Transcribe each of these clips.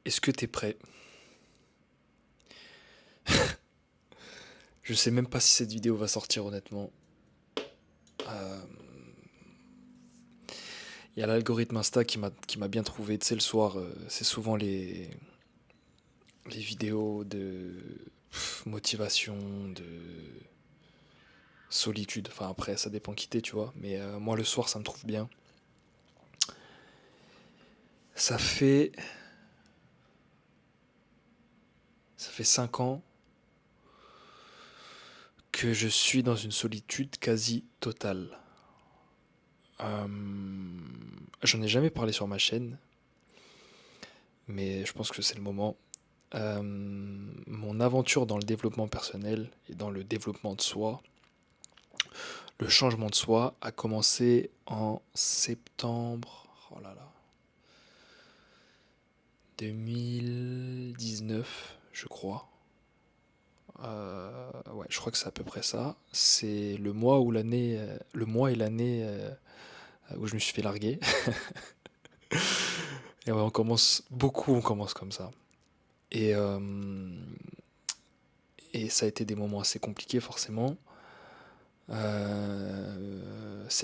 Est-ce que t'es prêt? Je sais même pas si cette vidéo va sortir honnêtement. Euh, Il y a l'algorithme Insta qui m'a bien trouvé. Tu sais, le soir, c'est souvent les vidéos de motivation, de solitude. Enfin, après, ça dépend qui t'es, tu vois. Mais moi, le soir, ça me trouve bien. Ça fait, ça fait 5 ans que je suis dans une solitude quasi totale. Euh, J'en ai jamais parlé sur ma chaîne, mais je pense que c'est le moment. Mon aventure dans le développement personnel et dans le développement de soi, le changement de soi a commencé en septembre, oh là là, 2019, je crois. Ouais, je crois que c'est à peu près ça. C'est le mois où le mois et l'année où je me suis fait larguer. Et ouais, on commence comme ça. Et, euh, et ça a été des moments assez compliqués forcément. C'est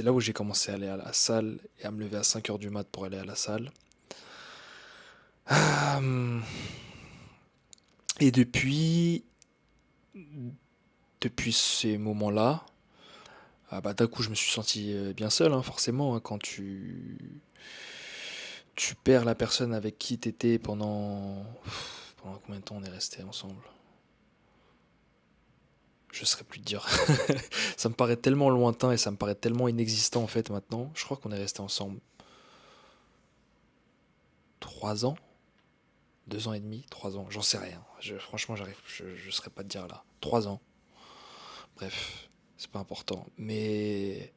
là où j'ai commencé à aller à la salle et à me lever à 5 heures du mat pour aller à la salle. Euh, et depuis ces moments-là, bah, d'un coup je me suis senti bien seul, hein, forcément, hein, quand tu perds la personne avec qui t'étais pendant combien de temps on est resté ensemble? Je saurais plus te dire. Ça me paraît tellement lointain et ça me paraît tellement inexistant en fait maintenant. Je crois qu'on est resté ensemble 3 ans. 2 ans et demi, 3 ans, j'en sais rien. Franchement, je saurais pas te dire là. 3 ans, bref, c'est pas important. Mais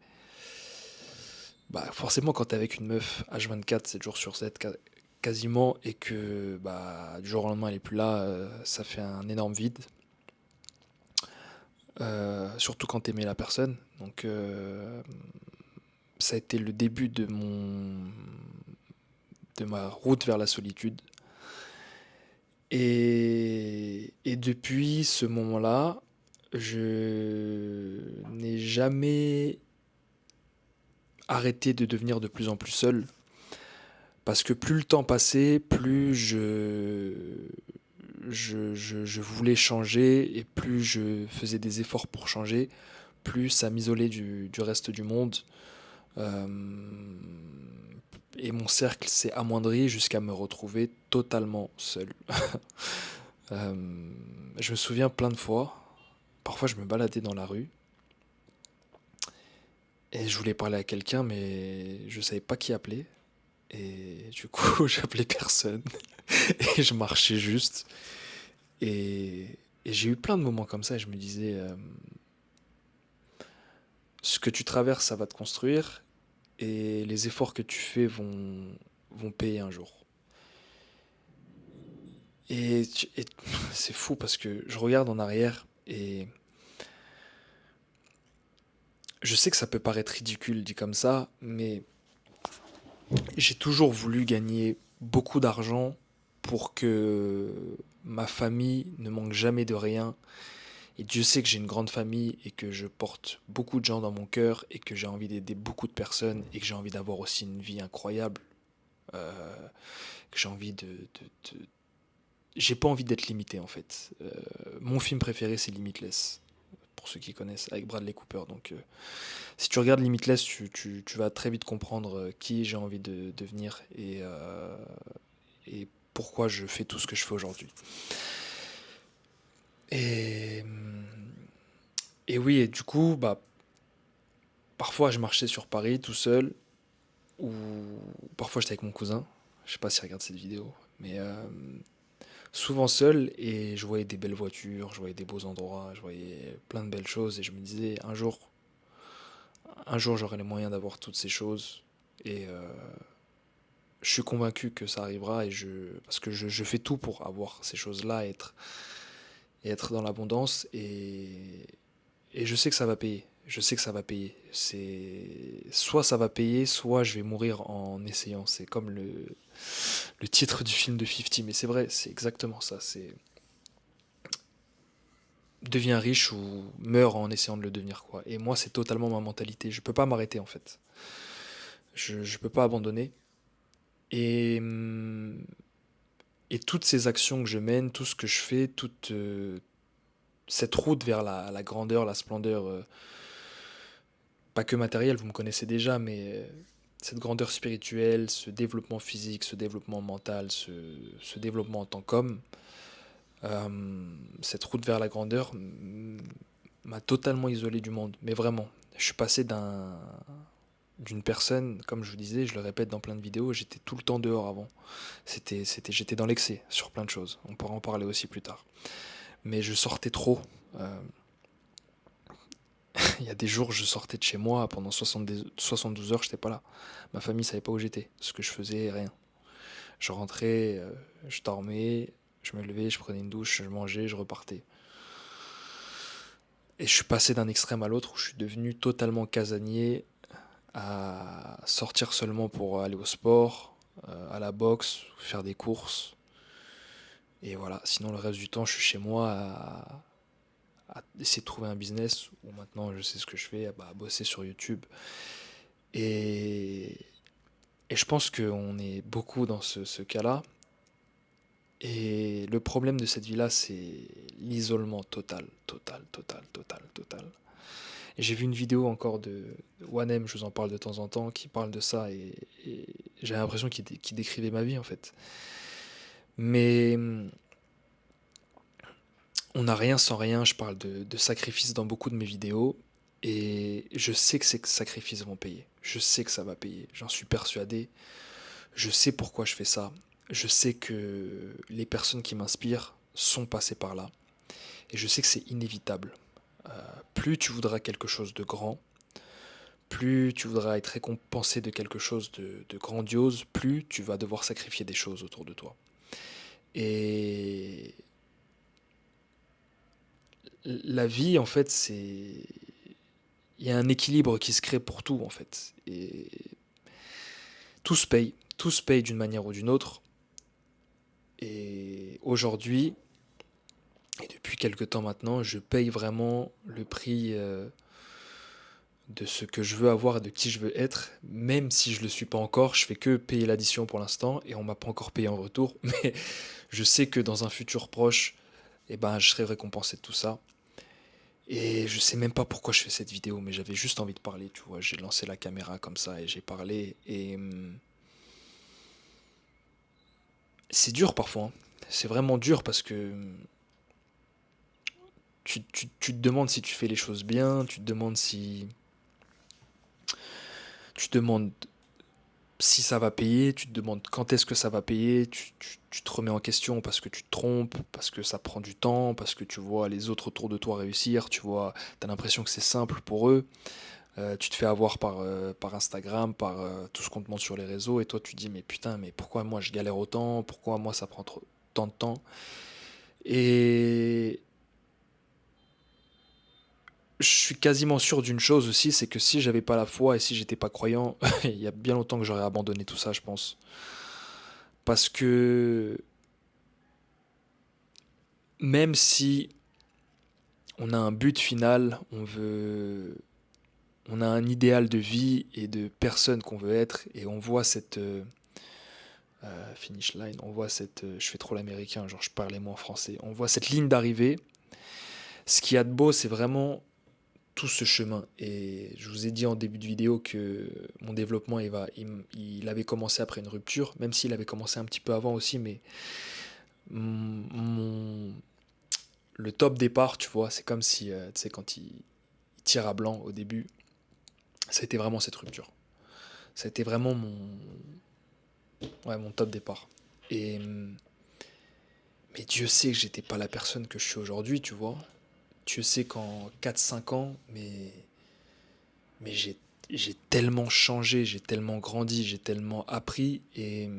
bah, forcément, quand t'es avec une meuf H24, 7 jours sur 7, quasiment, et que bah, du jour au lendemain elle est plus là, ça fait un énorme vide. Surtout quand t'aimais la personne. Donc, ça a été le début de ma route vers la solitude. Et depuis ce moment-là, je n'ai jamais arrêté de devenir de plus en plus seul. Parce que plus le temps passait, plus je voulais changer et plus je faisais des efforts pour changer, plus ça m'isolait du reste du monde. Euh, et mon cercle s'est amoindri jusqu'à me retrouver totalement seul. Euh, je me souviens plein de fois, parfois je me baladais dans la rue et je voulais parler à quelqu'un mais je savais pas qui appeler. Et du coup j'appelais personne et je marchais juste. Et, et j'ai eu plein de moments comme ça et je me disais, ce que tu traverses ça va te construire et les efforts que tu fais vont payer un jour. Et c'est fou parce que je regarde en arrière et je sais que ça peut paraître ridicule dit comme ça, mais j'ai toujours voulu gagner beaucoup d'argent pour que ma famille ne manque jamais de rien. Et Dieu sait que j'ai une grande famille et que je porte beaucoup de gens dans mon cœur et que j'ai envie d'aider beaucoup de personnes et que j'ai envie d'avoir aussi une vie incroyable. euh, que j'ai envie de- J'ai pas envie d'être limité en fait. Mon film préféré c'est Limitless, pour ceux qui connaissent, avec Bradley Cooper. Donc si tu regardes Limitless, tu vas très vite comprendre qui j'ai envie de devenir et pourquoi je fais tout ce que je fais aujourd'hui. Et, et oui, et du coup, bah, parfois je marchais sur Paris tout seul, ou parfois j'étais avec mon cousin. Je sais pas s'il regarde cette vidéo, mais souvent seul, et je voyais des belles voitures, je voyais des beaux endroits, je voyais plein de belles choses, et je me disais, un jour j'aurai les moyens d'avoir toutes ces choses, et je suis convaincu que ça arrivera, parce que je fais tout pour avoir ces choses-là, et être dans l'abondance, et je sais que ça va payer. Je sais que ça va payer. C'est soit ça va payer, soit je vais mourir en essayant. C'est comme le titre du film de 50, mais c'est vrai, c'est exactement ça. C'est deviens riche ou meurs en essayant de le devenir, quoi. Et moi, c'est totalement ma mentalité. Je peux pas m'arrêter en fait. Je peux pas abandonner. Et et toutes ces actions que je mène, tout ce que je fais, toute cette route vers la grandeur, la splendeur, pas que matérielle, vous me connaissez déjà, mais cette grandeur spirituelle, ce développement physique, ce développement mental, ce développement en tant qu'homme, cette route vers la grandeur m'a totalement isolé du monde. Mais vraiment, je suis passé d'une personne, comme je vous disais, je le répète dans plein de vidéos, j'étais tout le temps dehors avant. J'étais dans l'excès sur plein de choses. On pourra en parler aussi plus tard. Mais je sortais trop. Euh, il y a des jours, je sortais de chez moi pendant 72 heures, j'étais pas là. Ma famille savait pas où j'étais, ce que je faisais, rien. Je rentrais, je dormais, je me levais, je prenais une douche, je mangeais, je repartais. Et je suis passé d'un extrême à l'autre où je suis devenu totalement casanier à sortir seulement pour aller au sport, à la boxe, faire des courses. Et voilà, sinon le reste du temps, je suis chez moi à essayer de trouver un business où maintenant je sais ce que je fais, à bosser sur YouTube. Et, et je pense qu'on est beaucoup dans ce cas-là. Et le problème de cette vie-là, c'est l'isolement total, total, total, total, total. Et j'ai vu une vidéo encore de Wanem, je vous en parle de temps en temps, qui parle de ça et j'ai l'impression qu'il décrivait ma vie en fait. Mais on n'a rien sans rien, je parle de sacrifices dans beaucoup de mes vidéos et je sais que ces sacrifices vont payer. Je sais que ça va payer, j'en suis persuadé. Je sais pourquoi je fais ça. Je sais que les personnes qui m'inspirent sont passées par là. Et je sais que c'est inévitable. Plus tu voudras quelque chose de grand, plus tu voudras être récompensé de quelque chose de grandiose, plus tu vas devoir sacrifier des choses autour de toi. Et la vie, en fait, c'est... Il y a un équilibre qui se crée pour tout, en fait. Et tout se paye d'une manière ou d'une autre. Et aujourd'hui, et depuis quelque temps maintenant, je paye vraiment le prix de ce que je veux avoir et de qui je veux être, même si je ne le suis pas encore. Je fais que payer l'addition pour l'instant et on m'a pas encore payé en retour. Mais je sais que dans un futur proche, eh ben, je serai récompensé de tout ça. Et je sais même pas pourquoi je fais cette vidéo, mais j'avais juste envie de parler, tu vois. J'ai lancé la caméra comme ça et j'ai parlé. Et c'est dur parfois, hein. C'est vraiment dur parce que tu te demandes si tu fais les choses bien, tu te demandes si... Tu te demandes si ça va payer, tu te demandes quand est-ce que ça va payer, tu te remets en question parce que tu te trompes, parce que ça prend du temps, parce que tu vois les autres autour de toi réussir, tu vois, t'as l'impression que c'est simple pour eux, tu te fais avoir par Instagram, par tout ce qu'on te montre sur les réseaux, et toi tu te dis mais putain, mais pourquoi moi je galère autant, pourquoi moi ça prend tant de temps, et je suis quasiment sûr d'une chose aussi, c'est que si j'avais pas la foi et si j'étais pas croyant, il y a bien longtemps que j'aurais abandonné tout ça, je pense. Parce que même si on a un but final, on a un idéal de vie et de personne qu'on veut être, et on voit cette finish line, on voit cette, je fais trop l'américain, genre je parlais moins en français, on voit cette ligne d'arrivée. Ce qu'il y a de beau, c'est vraiment tout ce chemin. Et je vous ai dit en début de vidéo que mon développement, il avait commencé après une rupture, même s'il avait commencé un petit peu avant aussi, mais mon, le top départ, tu vois, c'est comme si, tu sais, quand il tire à blanc au début, ça a été vraiment cette rupture. Ça a été vraiment ouais, mon top départ. Et, mais Dieu sait que j'étais pas la personne que je suis aujourd'hui, tu vois. Dieu sait qu'en 4 5 ans, mais j'ai tellement changé, j'ai tellement grandi, j'ai tellement appris. Et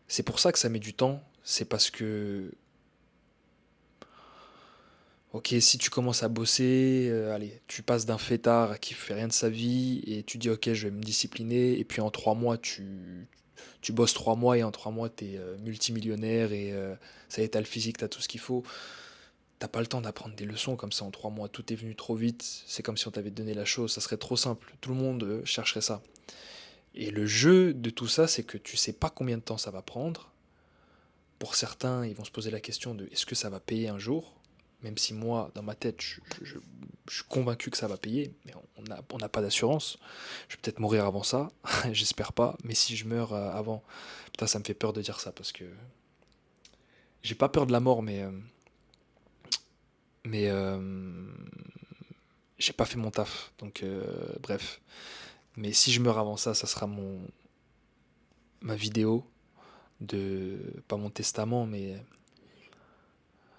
c'est pour ça que ça met du temps. C'est parce que, Ok, si tu commences à bosser, allez, tu passes d'un fêtard qui fait rien de sa vie et tu dis ok, je vais me discipliner et puis en 3 mois tu bosses 3 mois et en 3 mois t'es multimillionnaire et ça y est, t'as le physique, t'as tout ce qu'il faut. T'as pas le temps d'apprendre des leçons comme ça en 3 mois, tout est venu trop vite, c'est comme si on t'avait donné la chose, ça serait trop simple, tout le monde chercherait ça. Et le jeu de tout ça, c'est que tu sais pas combien de temps ça va prendre. Pour certains, ils vont se poser la question de est-ce que ça va payer un jour? Même si moi, dans ma tête, je suis convaincu que ça va payer, mais on n'a pas d'assurance. Je vais peut-être mourir avant ça, j'espère pas, mais si je meurs avant, putain, ça me fait peur de dire ça parce que j'ai pas peur de la mort, mais j'ai pas fait mon taf. Donc, bref. Mais si je meurs avant ça, ça sera ma vidéo de, pas mon testament, mais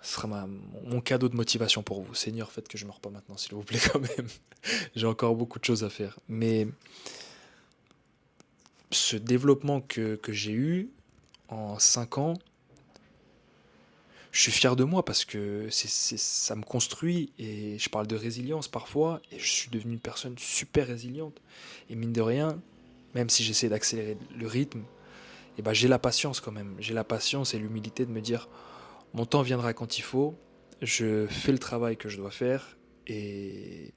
ce sera mon cadeau de motivation pour vous. Seigneur, faites que je ne meure pas maintenant, s'il vous plaît, quand même. J'ai encore beaucoup de choses à faire. Mais ce développement que j'ai eu en 5 ans, je suis fier de moi parce que ça me construit et je parle de résilience parfois et je suis devenu une personne super résiliente. Et mine de rien, même si j'essaie d'accélérer le rythme, et ben j'ai la patience quand même. J'ai la patience et l'humilité de me dire mon temps viendra quand il faut, je fais le travail que je dois faire et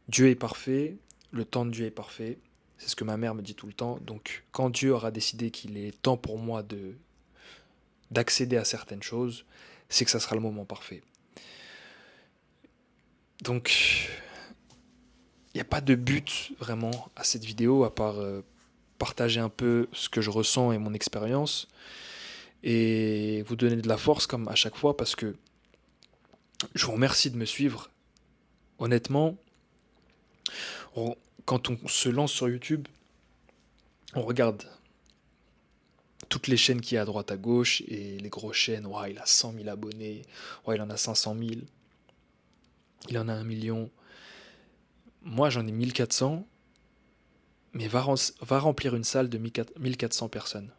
Dieu est parfait, le temps de Dieu est parfait. C'est ce que ma mère me dit tout le temps. Donc quand Dieu aura décidé qu'il est temps pour moi de d'accéder à certaines choses, c'est que ça sera le moment parfait. Donc il n'y a pas de but vraiment à cette vidéo à part partager un peu ce que je ressens et mon expérience et vous donner de la force comme à chaque fois parce que je vous remercie de me suivre. Honnêtement, on- quand on se lance sur YouTube, on regarde toutes les chaînes qu'il y a à droite à gauche et les grosses chaînes. Ouais, il a 100 000 abonnés, ouais, il en a 500 000, il en a 1 million. Moi, j'en ai 1400, mais va remplir une salle de 1400 personnes.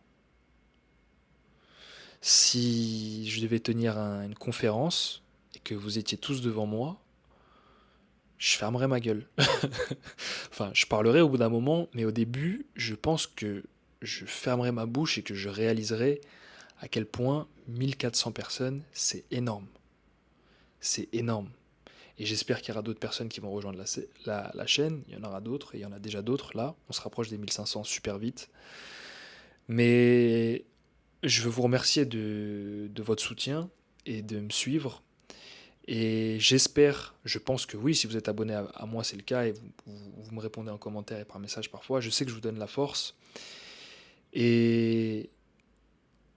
Si je devais tenir une conférence et que vous étiez tous devant moi, je fermerais ma gueule. Enfin, je parlerai au bout d'un moment, mais au début, je pense que je fermerai ma bouche et que je réaliserai à quel point 1400 personnes, c'est énorme. C'est énorme. Et j'espère qu'il y aura d'autres personnes qui vont rejoindre la chaîne. Il y en aura d'autres, et il y en a déjà d'autres là. On se rapproche des 1500 super vite. Mais je veux vous remercier de votre soutien et de me suivre. Et j'espère, je pense que oui, si vous êtes abonné à moi, c'est le cas, et vous me répondez en commentaire et par message parfois, je sais que je vous donne la force. Et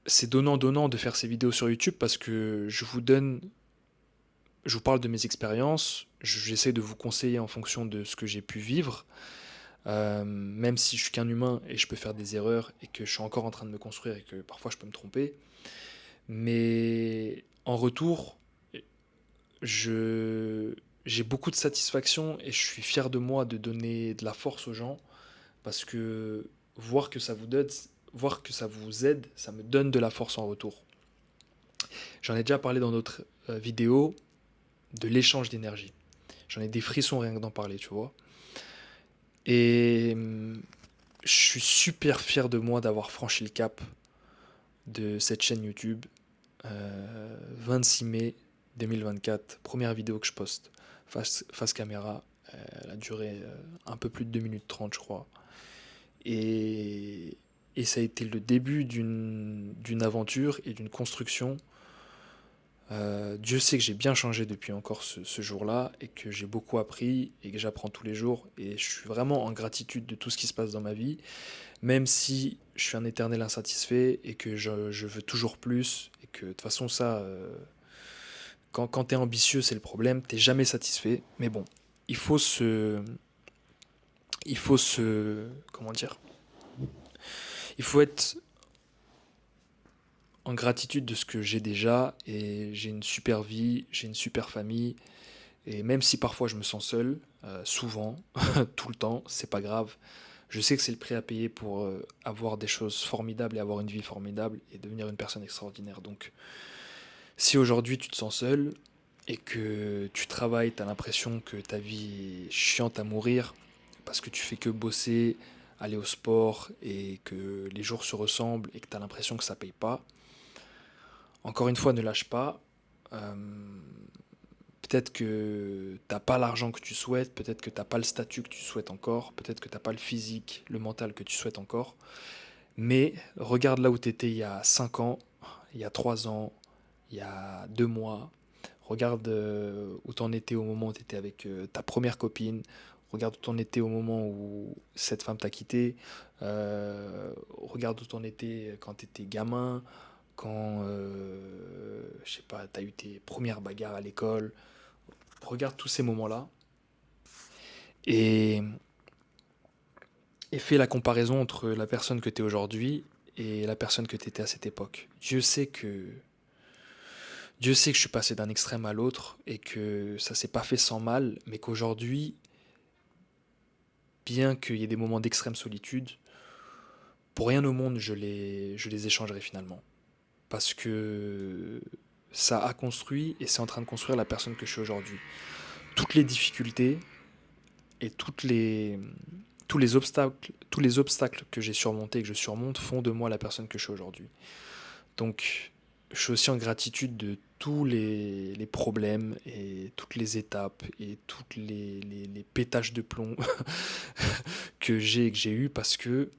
c'est donnant-donnant de faire ces vidéos sur YouTube parce que je vous parle de mes expériences, j'essaie de vous conseiller en fonction de ce que j'ai pu vivre, même si je suis qu'un humain et je peux faire des erreurs et que je suis encore en train de me construire et que parfois je peux me tromper. Mais en retour, je, j'ai beaucoup de satisfaction et je suis fier de moi de donner de la force aux gens parce que voir que ça vous donne, voir que ça vous aide, ça me donne de la force en retour. J'en ai déjà parlé dans d'autres vidéos de l'échange d'énergie. J'en ai des frissons rien que d'en parler, tu vois. Et je suis super fier de moi d'avoir franchi le cap de cette chaîne YouTube. 26 mai 2024, première vidéo que je poste face caméra. Elle a duré un peu plus de 2 minutes 30, je crois. Et, et ça a été le début d'une aventure et d'une construction. Dieu sait que j'ai bien changé depuis encore ce jour-là et que j'ai beaucoup appris et que j'apprends tous les jours. Et je suis vraiment en gratitude de tout ce qui se passe dans ma vie, même si je suis un éternel insatisfait et que je veux toujours plus. Et que de toute façon, ça, quand t'es ambitieux, c'est le problème, t'es jamais satisfait. Mais bon, il faut se. Il faut se. Comment dire? Il faut être en gratitude de ce que j'ai déjà et j'ai une super vie, j'ai une super famille. Et même si parfois je me sens seul, souvent, tout le temps, c'est pas grave. Je sais que c'est le prix à payer pour avoir des choses formidables et avoir une vie formidable et devenir une personne extraordinaire. Donc, si aujourd'hui tu te sens seul, et que tu travailles, tu as l'impression que ta vie est chiante à mourir parce que tu fais que bosser, aller au sport et que les jours se ressemblent et que tu as l'impression que ça paye pas, encore une fois, ne lâche pas. Euh, Peut-être que t'as pas l'argent que tu souhaites, peut-être que t'as pas le statut que tu souhaites encore, peut-être que t'as pas le physique, le mental que tu souhaites encore. Mais regarde là où tu étais il y a 5 ans, il y a 3 ans, il y a 2 mois. Regarde où tu en étais au moment où tu étais avec ta première copine. Regarde où tu en étais au moment où cette femme t'a quitté. Regarde où tu en étais quand tu étais gamin, quand, je sais pas, tu as eu tes premières bagarres à l'école. Regarde tous ces moments-là et, et fais la comparaison entre la personne que tu es aujourd'hui et la personne que tu étais à cette époque. Dieu sait que je suis passé d'un extrême à l'autre et que ça s'est pas fait sans mal, mais qu'aujourd'hui, bien qu'il y ait des moments d'extrême solitude, pour rien au monde je les échangerai finalement. Parce que ça a construit et c'est en train de construire la personne que je suis aujourd'hui. Toutes les difficultés et tous les obstacles que j'ai surmontés et que je surmonte font de moi la personne que je suis aujourd'hui. Donc, je suis aussi en gratitude de tous les problèmes et toutes les étapes et toutes les pétages de plomb que j'ai eu parce que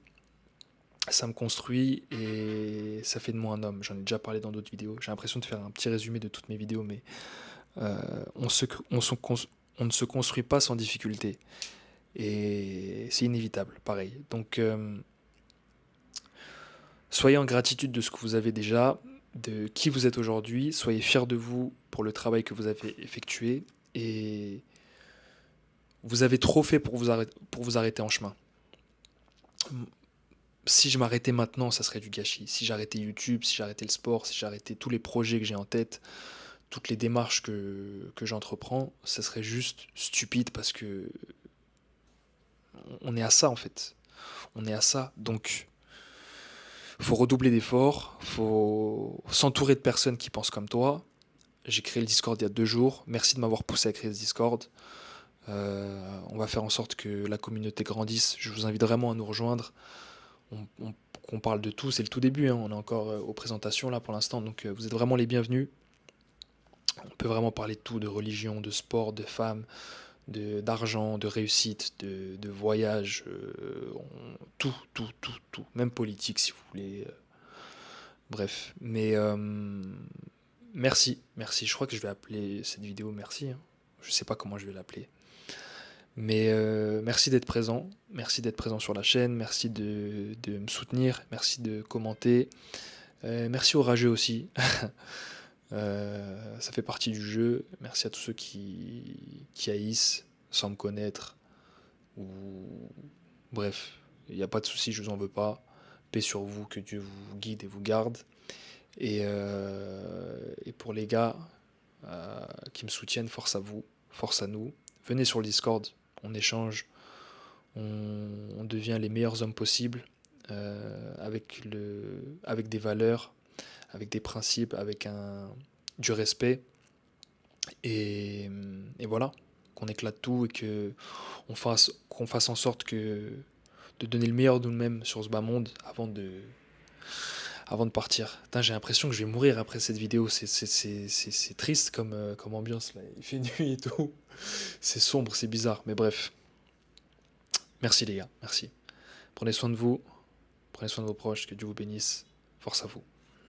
ça me construit et ça fait de moi un homme. J'en ai déjà parlé dans d'autres vidéos. J'ai l'impression de faire un petit résumé de toutes mes vidéos, mais euh, on, se, on, se on ne se construit pas sans difficulté. Et c'est inévitable, pareil. Donc, soyez en gratitude de ce que vous avez déjà, de qui vous êtes aujourd'hui, soyez fiers de vous pour le travail que vous avez effectué et vous avez trop fait pour vous arrêter en chemin. Si je m'arrêtais maintenant, ça serait du gâchis. Si j'arrêtais YouTube, si j'arrêtais le sport, si j'arrêtais tous les projets que j'ai en tête, toutes les démarches que j'entreprends, ça serait juste stupide parce que on est à ça en fait. On est à ça. Donc, faut redoubler d'efforts, faut s'entourer de personnes qui pensent comme toi. J'ai créé le Discord il y a 2 jours. Merci de m'avoir poussé à créer ce Discord. On va faire en sorte que la communauté grandisse. Je vous invite vraiment à nous rejoindre. Qu'on parle de tout, c'est le tout début. Hein. On est encore aux présentations là pour l'instant, donc vous êtes vraiment les bienvenus. On peut vraiment parler de tout, de religion, de sport, de femmes, d'argent, de réussite, de voyage, tout, même politique si vous voulez. Bref, mais merci. Je crois que je vais appeler cette vidéo merci. Hein. Je sais pas comment je vais l'appeler. Mais merci d'être présent sur la chaîne, merci de me soutenir, merci de commenter, merci aux rageux aussi, ça fait partie du jeu, merci à tous ceux qui haïssent sans me connaître, ou bref, il n'y a pas de souci, je vous en veux pas, paix sur vous, que Dieu vous guide et vous garde, et pour les gars qui me soutiennent, force à vous, force à nous, venez sur le Discord, on échange, on devient les meilleurs hommes possibles avec des valeurs, avec des principes, du respect et voilà, qu'on éclate tout et qu'on fasse en sorte de donner le meilleur de nous-mêmes sur ce bas monde avant de partir. Putain, j'ai l'impression que je vais mourir après cette vidéo, c'est triste comme ambiance là, il fait nuit et tout, c'est sombre, c'est bizarre, mais bref. Merci les gars, merci. Prenez soin de vous, prenez soin de vos proches, que Dieu vous bénisse. Force à vous.